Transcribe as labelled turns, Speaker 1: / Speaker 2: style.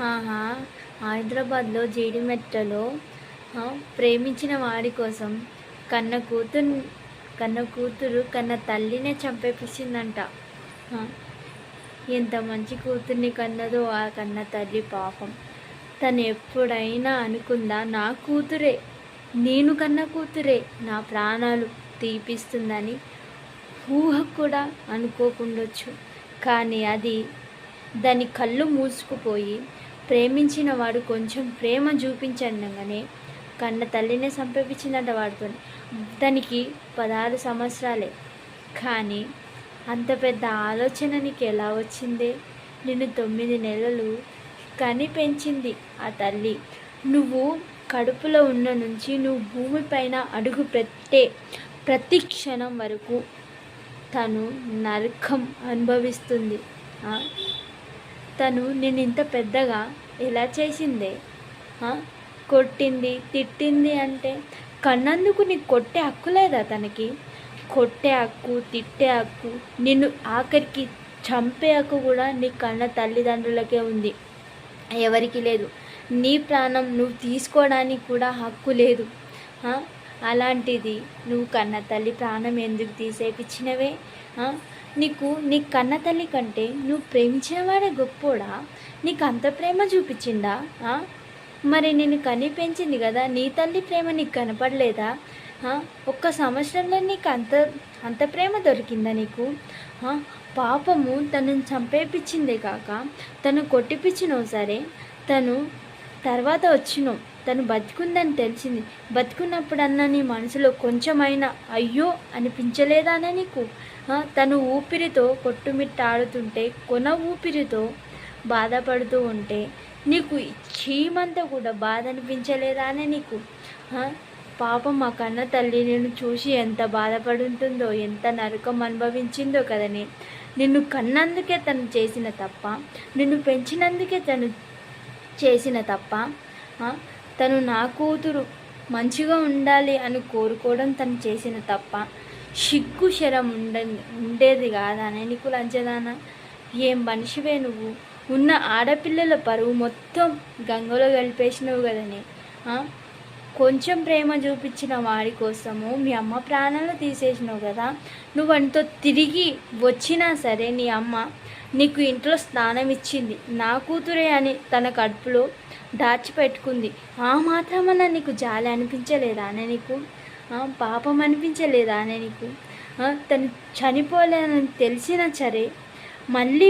Speaker 1: ఆహా! హైదరాబాద్‌లో జీడిమెట్టలో ప్రేమించిన వాడి కోసం కన్న కూతురు కన్న తల్లినే చంపేపిచ్చిందంట. ఆ! ఎంత మంచి కూతుర్ని కన్నదో ఆ కన్న తల్లి పాపం. తను ఎప్పుడైనా అనుకుందా నా కూతురే, నేను కన్న కూతురే నా ప్రాణాలు తీపిస్తుందని? ఊహ కూడా అనుకోకుండొచ్చు. కానీ అది దాని కళ్ళు మూసుకుపోయి ప్రేమించిన వాడు కొంచెం ప్రేమ చూపించంగానే కన్న తల్లినే సంప్రదించిందంట వాడితో. దానికి 16 సంవత్సరాలే, కానీ అంత పెద్ద ఆలోచన నీకు ఎలా వచ్చిందే? నిన్ను 9 నెలలు కని పెంచింది ఆ తల్లి. నువ్వు కడుపులో ఉన్న నుంచి నువ్వు భూమిపైన అడుగు పెట్టే ప్రతి క్షణం వరకు తను నరకం అనుభవిస్తుంది. తను నేను ఇంత పెద్దగా ఎలా చేసిందే? కొట్టింది, తిట్టింది అంటే కన్నందుకు నీకు కొట్టే హక్కు లేదా తనకి? కొట్టే హక్కు, తిట్టే హక్కు, నిన్ను ఆఖరికి చంపే హక్కు కూడా నీ కన్న తల్లిదండ్రులకే ఉంది, ఎవరికి లేదు. నీ ప్రాణం నువ్వు తీసుకోవడానికి కూడా హక్కు లేదు. అలాంటిది నువ్వు కన్న తల్లి ప్రాణం ఎందుకు తీసేపిచ్చినవే? నీ కన్న తల్లి కంటే నువ్వు ప్రేమించిన వాడే గొప్పోడా? నీకు అంత ప్రేమ చూపించిందా? మరి నేను కని పెంచింది కదా, నీ తల్లి ప్రేమ నీకు కనపడలేదా? ఒక్క సంవత్సరంలో నీకు అంత ప్రేమ దొరికిందా నీకు? పాపము తనని చంపేపించిందే కాక తను కొట్టిపించినావు సరే, తను తర్వాత వచ్చినావు, తను బతుకుందని తెలిసింది. బతుకున్నప్పుడన్నా నీ మనసులో కొంచెమైనా అయ్యో అనిపించలేదానే నీకు? తను ఊపిరితో కొట్టుమిట్టాడుతుంటే, కొన ఊపిరితో బాధపడుతూ ఉంటే నీకు చీమంతా కూడా బాధ అనిపించలేదానే నీకు? పాపం మా కన్న తల్లి నిన్ను చూసి ఎంత బాధపడుంటుందో, ఎంత నరకం అనుభవించిందో కదని. నిన్ను కన్నందుకే తను చేసిన తప్ప, నిన్ను పెంచినందుకే తను చేసిన తప్ప, తను నా కూతురు మంచిగా ఉండాలి అని కోరుకోవడం తను చేసిన తప్ప, సిగ్గు శరం ఉండేది కాదానే నీకు లంచదానా? ఏం మనిషివే నువ్వు? ఉన్న ఆడపిల్లల పరువు మొత్తం గంగలో కలిపేసినావు కదని. కొంచెం ప్రేమ చూపించిన వాడి కోసము మీ అమ్మ ప్రాణాలు తీసేసినావు కదా. నువ్వు అంతో తిరిగి వచ్చినా సరే నీ అమ్మ నీకు ఇంట్లో స్నానం ఇచ్చింది, నా కూతురే అని తన కడుపులో దాచిపెట్టుకుంది. ఆ మాత్రమన్నా నీకు జాలి అనిపించలేదా అనే నీకు? పాపం అనిపించలేదా అనే నీకు? తను చనిపోలేదని తెలిసినా సరే మళ్ళీ